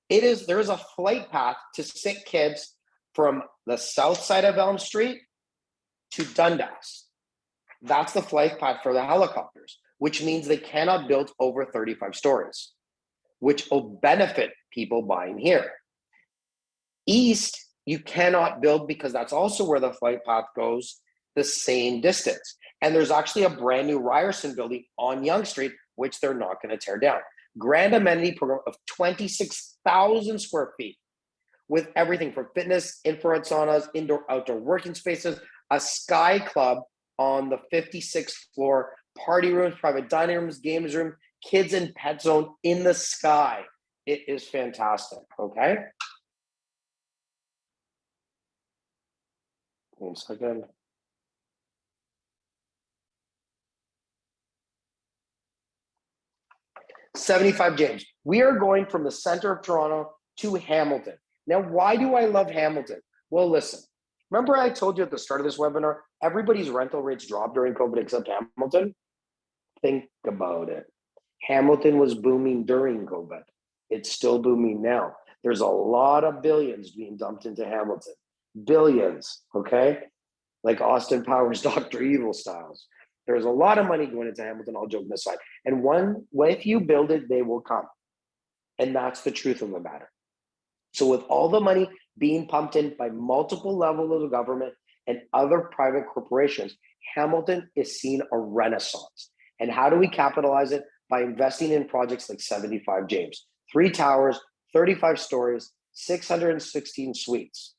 there is a flight path to sick kids from the south side of Elm Street to Dundas. That's the flight path for the helicopters, which means they cannot build over 35 stories, which will benefit people buying here. East, you cannot build because that's also where the flight path goes the same distance. And there's actually a brand new Ryerson building on Yonge Street, which they're not going to tear down. Grand amenity program of 26,000 square feet with everything from fitness, infrared saunas, indoor, outdoor working spaces, a sky club on the 56th floor, party rooms, private dining rooms, games room, kids and pet zone in the sky. It is fantastic, okay? One second. $75 James. We are going from the center of Toronto to Hamilton. Now, why do I love Hamilton? Well, listen, remember I told you at the start of this webinar, everybody's rental rates dropped during COVID except Hamilton? Think about it. Hamilton was booming during COVID. It's still booming now. There's a lot of billions being dumped into Hamilton. Billions, okay? Like Austin Powers, Dr. Evil styles. There's a lot of money going into Hamilton, all joking aside. And if you build it, they will come. And that's the truth of the matter. So with all the money being pumped in by multiple levels of government and other private corporations, Hamilton is seeing a renaissance. And how do we capitalize it? By investing in projects like 75 James, 3 towers, 35 stories, 616 suites.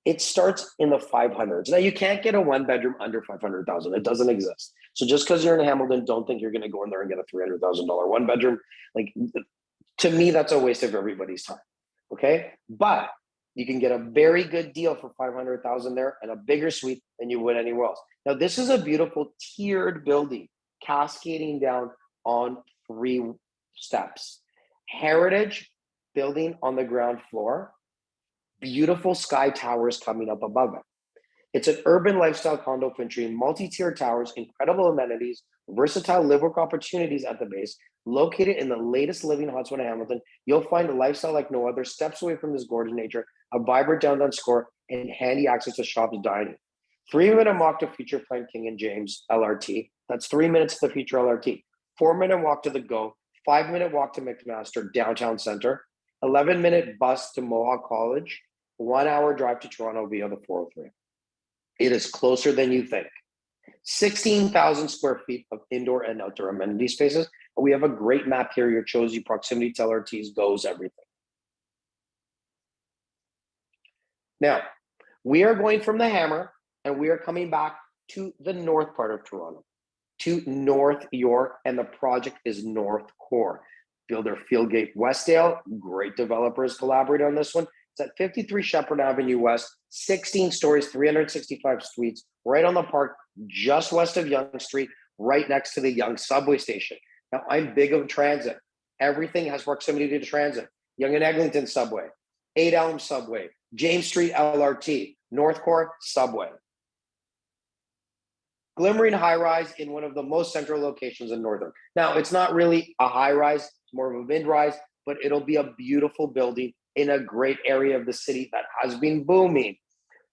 It starts in the 500s. Now you can't get a 1-bedroom under 500,000. It doesn't exist. So just because you're in Hamilton, don't think you're going to go in there and get a $300,000 1-bedroom. Like, to me, that's a waste of everybody's time. Okay, but you can get a very good deal for 500,000 there and a bigger suite than you would anywhere else. Now this is a beautiful tiered building, cascading down on 3 steps. Heritage building on the ground floor. Beautiful sky towers coming up above it. It's an urban lifestyle condo featuring multi-tier towers, incredible amenities, versatile live-work opportunities at the base. Located in the latest living hotspot of Hamilton, you'll find a lifestyle like no other, steps away from this gorgeous nature, a vibrant downtown score, and handy access to shops, dining. 3-minute walk to Future Plant King and James LRT. That's 3 minutes to the Future LRT. 4-minute walk to the Go. 5-minute walk to McMaster Downtown Center. 11-minute bus to Mohawk College. 1-hour drive to Toronto via the 403. It is closer than you think. 16,000 square feet of indoor and outdoor amenity spaces. We have a great map here. Your shows you proximity to LRTs, goes, everything. Now, we are going from the Hammer and we are coming back to the north part of Toronto, to North York, and the project is NorthCore. Builder Fieldgate Westdale, great developers collaborate on this one. It's at 53 Sheppard Avenue West, 16 stories, 365 suites, right on the park, just west of Yonge Street, right next to the Yonge subway station. Now, I'm big on transit. Everything has proximity to transit. Yonge and Eglinton subway, 8 Elm subway, James Street LRT, NorthCore subway. Glimmering high-rise in one of the most central locations in Northern. Now, it's not really a high-rise, it's more of a mid-rise, but it'll be a beautiful building in a great area of the city that has been booming.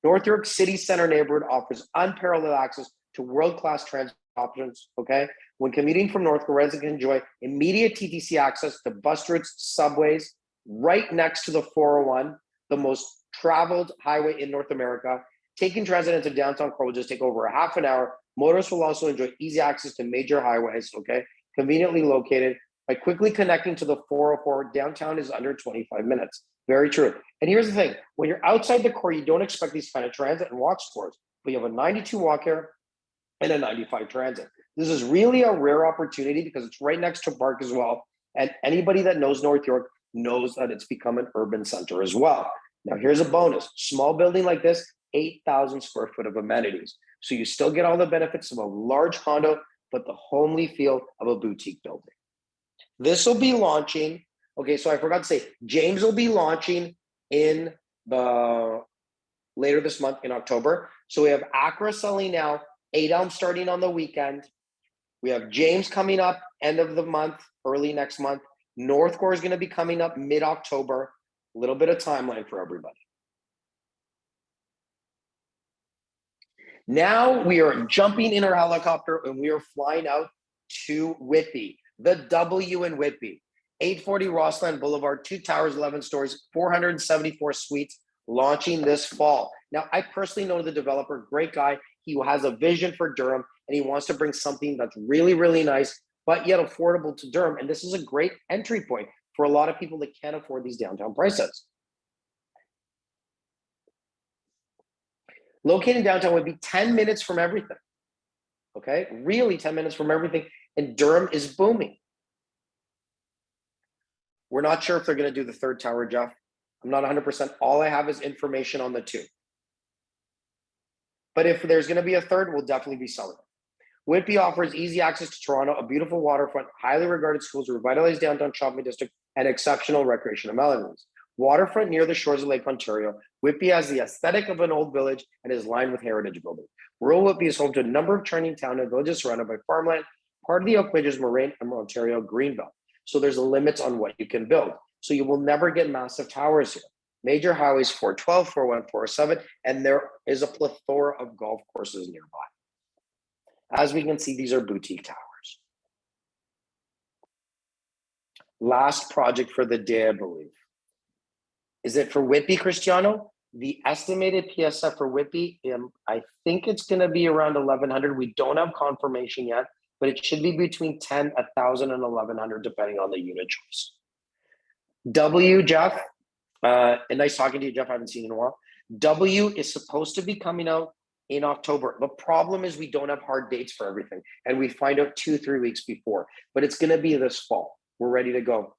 North York City Center neighborhood offers unparalleled access to world-class transit options, okay? When commuting from NorthCore, residents can enjoy immediate TTC access to bus routes, subways, right next to the 401, the most traveled highway in North America. Taking transit into downtown Core will just take over a half an hour. Motorists will also enjoy easy access to major highways, okay? Conveniently located. By quickly connecting to the 404, downtown is under 25 minutes. Very true. And here's the thing, when you're outside the core, you don't expect these kind of transit and walk scores, but you have a 92 walk here and a 95 transit. This is really a rare opportunity because it's right next to park as well. And anybody that knows North York knows that it's become an urban center as well. Now here's a bonus, small building like this, 8,000 square foot of amenities. So you still get all the benefits of a large condo, but the homely feel of a boutique building. This will be launching, okay, so I forgot to say, James will be launching in the later this month in October. So we have Akra selling now, 8 Elm starting on the weekend. We have James coming up end of the month, early next month. NorthCore is going to be coming up mid-October. A little bit of timeline for everybody. Now we are jumping in our helicopter and we are flying out to Whitby. The W in Whitby, 840 Rossland Boulevard, 2 towers, 11 stories, 474 suites, launching this fall. Now, I personally know the developer, great guy. He has a vision for Durham, and he wants to bring something that's really, really nice, but yet affordable to Durham. And this is a great entry point for a lot of people that can't afford these downtown prices. Located downtown would be 10 minutes from everything. Okay, really 10 minutes from everything. And Durham is booming. We're not sure if they're going to do the 3rd tower, Jeff. I'm not 100%. All I have is information on the 2. But if there's going to be a 3rd, we'll definitely be selling it. Whitby offers easy access to Toronto, a beautiful waterfront, highly regarded schools, revitalized downtown shopping district, and exceptional recreation amenities. Waterfront near the shores of Lake Ontario, Whitby has the aesthetic of an old village and is lined with heritage buildings. Rural Whitby is home to a number of charming towns and villages surrounded by farmland, part of the Oak Ridges Moraine and Ontario Greenbelt. So there's limits on what you can build. So you will never get massive towers here. Major highways 412, 414, 407, and there is a plethora of golf courses nearby. As we can see, these are boutique towers. Last project for the day, I believe. Is it for Whitby, Cristiano? The estimated PSF for Whitby, I think it's going to be around 1,100. We don't have confirmation yet, but it should be between 10, 1,000, and 1,100, depending on the unit choice. W, Jeff, and nice talking to you, Jeff. I haven't seen you in a while. W is supposed to be coming out in October. The problem is we don't have hard dates for everything, and we find out 2-3 weeks before, but it's going to be this fall. We're ready to go.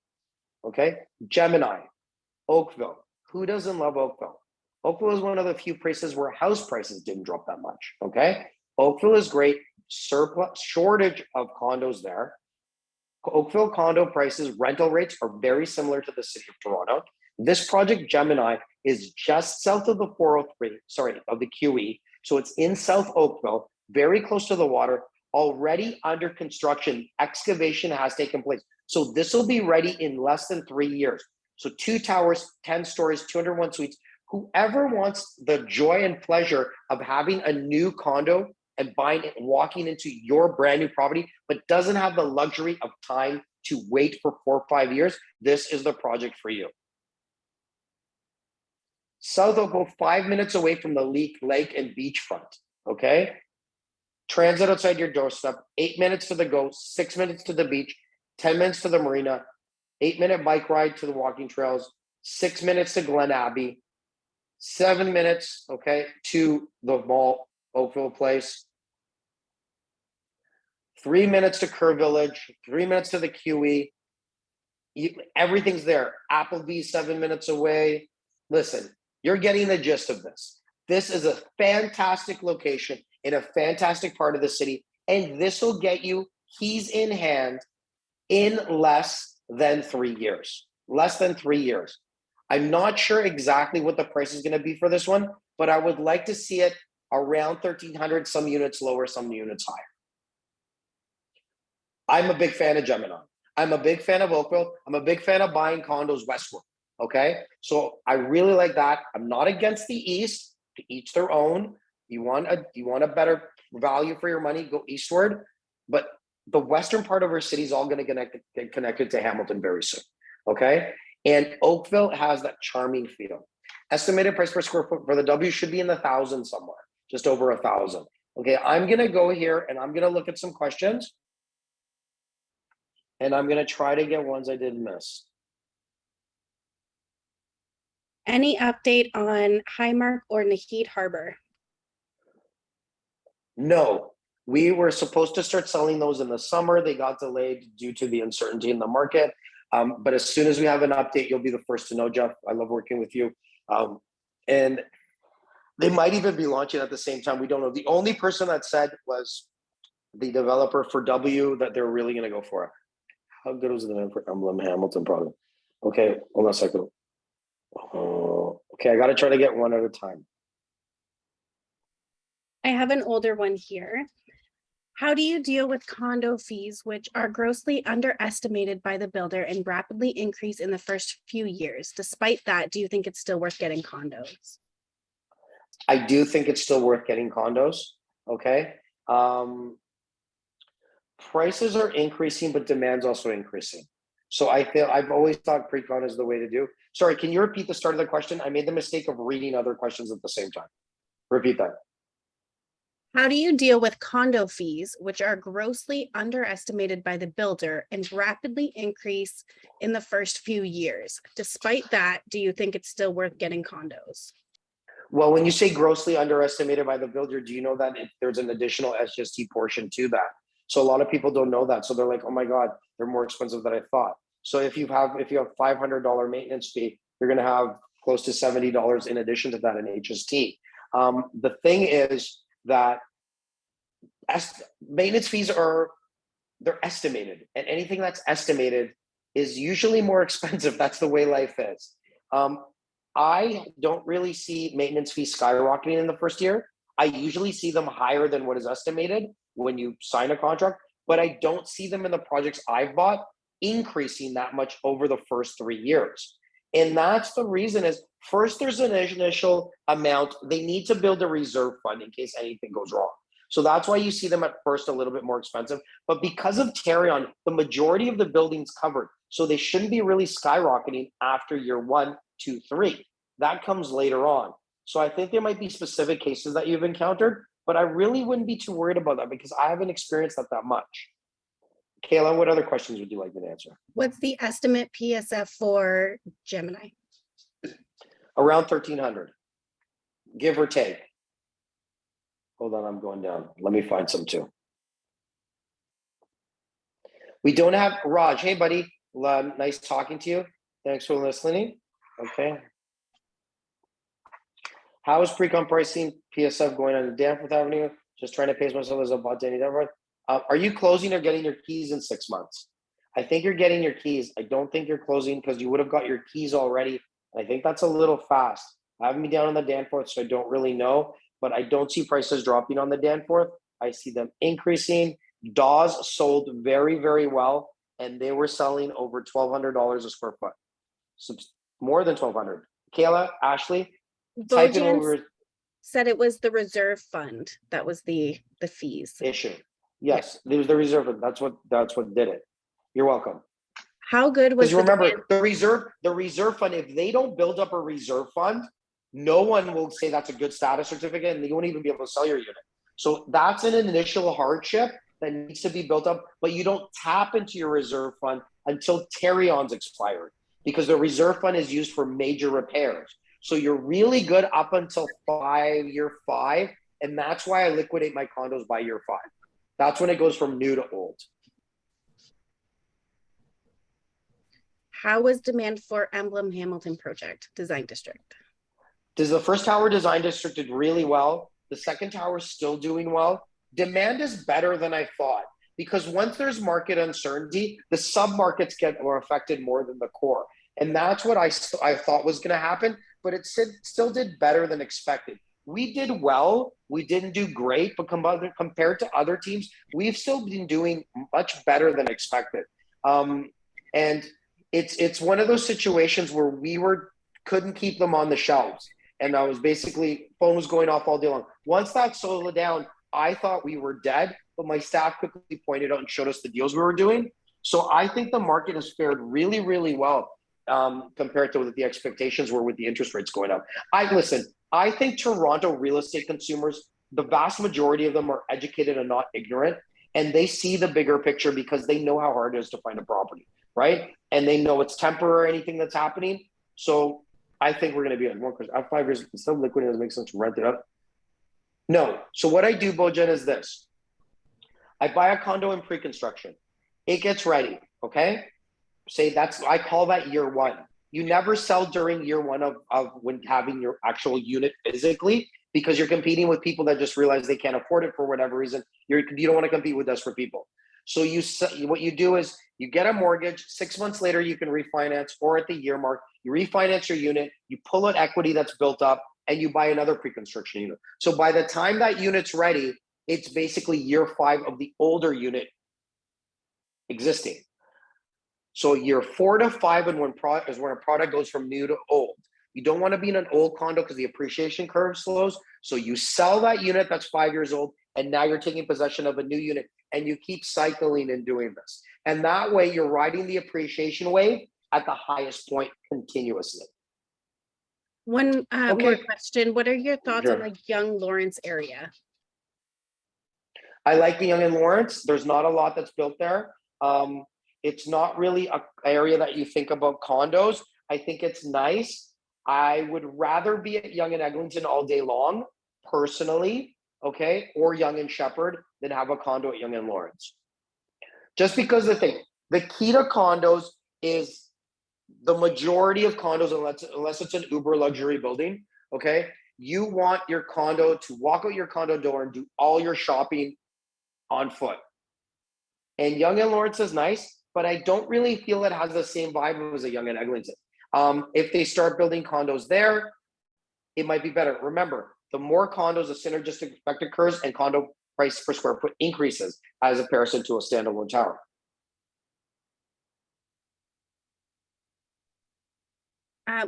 Okay. Gemini, Oakville. Who doesn't love Oakville? Oakville is one of the few places where house prices didn't drop that much. Okay. Oakville is great. Surplus, shortage of condos there. Oakville condo prices, rental rates are very similar to the city of Toronto. This project, Gemini, is just south of the 403, of the QE. So it's in South Oakville, very close to the water, already under construction. Excavation has taken place. So this will be ready in less than 3 years. So 2 towers, 10 stories, 201 suites. Whoever wants the joy and pleasure of having a new condo and buying it and walking into your brand new property, but doesn't have the luxury of time to wait for 4 or 5 years, this is the project for you. South Oakville, 5 minutes away from the lake and beachfront, okay? Transit outside your doorstep, 8 minutes to the go, 6 minutes to the beach, 10 minutes to the marina, 8-minute bike ride to the walking trails, 6 minutes to Glen Abbey, 7 minutes, okay, to the mall, Oakville Place, 3 minutes to Kerr Village, 3 minutes to the QE. Everything's there. Applebee's 7 minutes away. Listen, you're getting the gist of this. This is a fantastic location in a fantastic part of the city, and this will get you keys in hand in less than 3 years. Less than 3 years. I'm not sure exactly what the price is going to be for this one, but I would like to see it around 1,300, some units lower, some units higher. I'm a big fan of Gemini. I'm a big fan of Oakville. I'm a big fan of buying condos westward. Okay, so I really like that. I'm not against the east. To each their own. You want a better value for your money, go eastward. But the western part of our city is all going to get connected to Hamilton very soon. Okay, and Oakville has that charming feel. Estimated price per square foot for the W should be in the thousands somewhere, just over 1,000. Okay, I'm going to go here and I'm going to look at some questions. And I'm going to try to get ones I didn't miss. Any update on Highmark or Naheed Harbor? No, we were supposed to start selling those in the summer. They got delayed due to the uncertainty in the market. But as soon as we have an update, you'll be the first to know, Jeff. I love working with you. And they might even be launching at the same time. We don't know. The only person that said was the developer for W that they're really going to go for it. How good was the name for Emblem Hamilton product? Okay, hold on a second. Okay, I got to try to get one at a time. I have an older one here. How do you deal with condo fees, which are grossly underestimated by the builder and rapidly increase in the first few years? Despite that, do you think it's still worth getting condos? I do think it's still worth getting condos. Okay. Prices are increasing, but demand's also increasing. So I've always thought pre-con is the way to do. Sorry, can you repeat the start of the question? I made the mistake of reading other questions at the same time. Repeat that. How do you deal with condo fees, which are grossly underestimated by the builder and rapidly increase in the first few years? Despite that, do you think it's still worth getting condos? Well, when you say grossly underestimated by the builder, do you know that there's an additional SGST portion to that? So a lot of people don't know that. So they're like, oh my God, they're more expensive than I thought. So if you have $500 maintenance fee, you're going to have close to $70 in addition to that in HST. The thing is that maintenance fees they're estimated, and anything that's estimated is usually more expensive. That's the way life is. I don't really see maintenance fees skyrocketing in the first year. I usually see them higher than what is estimated when you sign a contract, but I don't see them in the projects I've bought increasing that much over the first 3 years. And that's the reason is first there's an initial amount. They need to build a reserve fund in case anything goes wrong. So that's why you see them at first a little bit more expensive. But because of Tarion, the majority of the building's covered. So they shouldn't be really skyrocketing after year 1, 2, 3. That comes later on. So I think there might be specific cases that you've encountered, but I really wouldn't be too worried about that because I haven't experienced that much. Kayla, what other questions would you like me to answer? What's the estimate PSF for Gemini? Around 1,300, give or take. Hold on, I'm going down. Let me find some too. We don't have Raj. Hey, buddy. Nice talking to you. Thanks for listening. Okay. How is pre-con pricing PSF going on Danforth Avenue? Just trying to pace myself as a bought any Danforth. Are you closing or getting your keys in 6 months? I think you're getting your keys. I don't think you're closing because you would have got your keys already. I think that's a little fast. I haven't been down on the Danforth, so I don't really know, but I don't see prices dropping on the Danforth. I see them increasing. Dawes sold very, very well, and they were selling over $1,200 a square foot. So more than 1,200. Kayla, Ashley, type in what we were said it was the reserve fund that was the fees issue. Yes, it was the reserve fund. That's what did it. You're welcome. How good was Because remember the reserve fund, if they don't build up a reserve fund, no one will say that's a good status certificate and you won't even be able to sell your unit. So that's an initial hardship that needs to be built up, but you don't tap into your reserve fund until Terrion's expired because the reserve fund is used for major repairs. So you're really good up until year five. And that's why I liquidate my condos by year 5. That's when it goes from new to old. How was demand for Emblem Hamilton project design district? The first tower design district did really well. The second tower is still doing well. Demand is better than I thought because once there's market uncertainty, the sub-markets get more affected more than the core. And that's what I thought was going to happen, but it still did better than expected. We did well. We didn't do great, but compared to other teams, we've still been doing much better than expected. And it's one of those situations where we couldn't keep them on the shelves. And I was basically, phone was going off all day long. Once that slowed down, I thought we were dead, but my staff quickly pointed out and showed us the deals we were doing. So I think the market has fared really, really well compared to what the expectations were with the interest rates going up. I think Toronto real estate consumers, the vast majority of them are educated and not ignorant, and they see the bigger picture because they know how hard it is to find a property, right? And they know it's temporary, anything that's happening. So I think we're going to be at more because after 5 years, instead of liquidating, doesn't make sense to rent it up. No. So what I do, Bojan, is this. I buy a condo in pre-construction. It gets ready, okay? I call that year 1. You never sell during year 1 of when having your actual unit physically because you're competing with people that just realize they can't afford it for whatever reason. You don't want to compete with desperate people. So what you do is you get a mortgage. 6 months later, you can refinance, or at the year mark, you refinance your unit, you pull out equity that's built up, and you buy another pre-construction unit. So by the time that unit's ready, it's basically year 5 of the older unit existing. So year 4 to 5 is when a product goes from new to old. You don't want to be in an old condo because the appreciation curve slows. So you sell that unit that's 5 years old, and now you're taking possession of a new unit, and you keep cycling and doing this. And that way you're riding the appreciation wave at the highest point continuously. One more question. What are your thoughts Sure. on the Yonge Lawrence area? I like the Yonge and Lawrence. There's not a lot that's built there. It's not really an area that you think about condos. I think it's nice. I would rather be at Yonge and Eglinton all day long, personally, okay, or Yonge and Sheppard than have a condo at Yonge and Lawrence. Just because the key to condos is the majority of condos, unless it's an uber luxury building, okay, you want your condo to walk out your condo door and do all your shopping on foot. And Yonge and Lawrence is nice, but I don't really feel it has the same vibe as a Yonge and Eglinton. If they start building condos there, it might be better. Remember, the more condos, the synergistic effect occurs and condo price per square foot increases as a comparison to a standalone tower.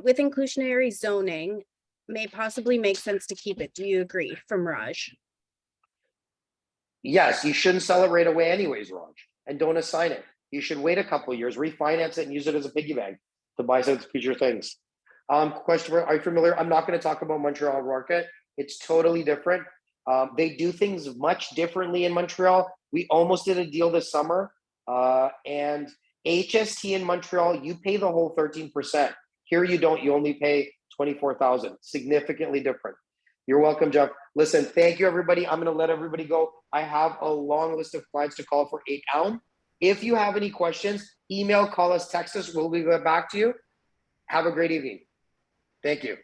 With inclusionary zoning, may possibly make sense to keep it. Do you agree? From Raj. Yes, you shouldn't sell it right away anyways, Raj, and don't assign it. You should wait a couple of years, refinance it, and use it as a piggy bank to buy some future things. Question, are you familiar? I'm not going to talk about Montreal market. It's totally different. They do things much differently in Montreal. We almost did a deal this summer, and HST in Montreal, you pay the whole 13%. Here you don't, you only pay 24,000, significantly different. You're welcome, Jeff. Listen, thank you, everybody. I'm going to let everybody go. I have a long list of clients to call for 8 Elm. If you have any questions, email, call us, text us. We'll get back to you. Have a great evening. Thank you.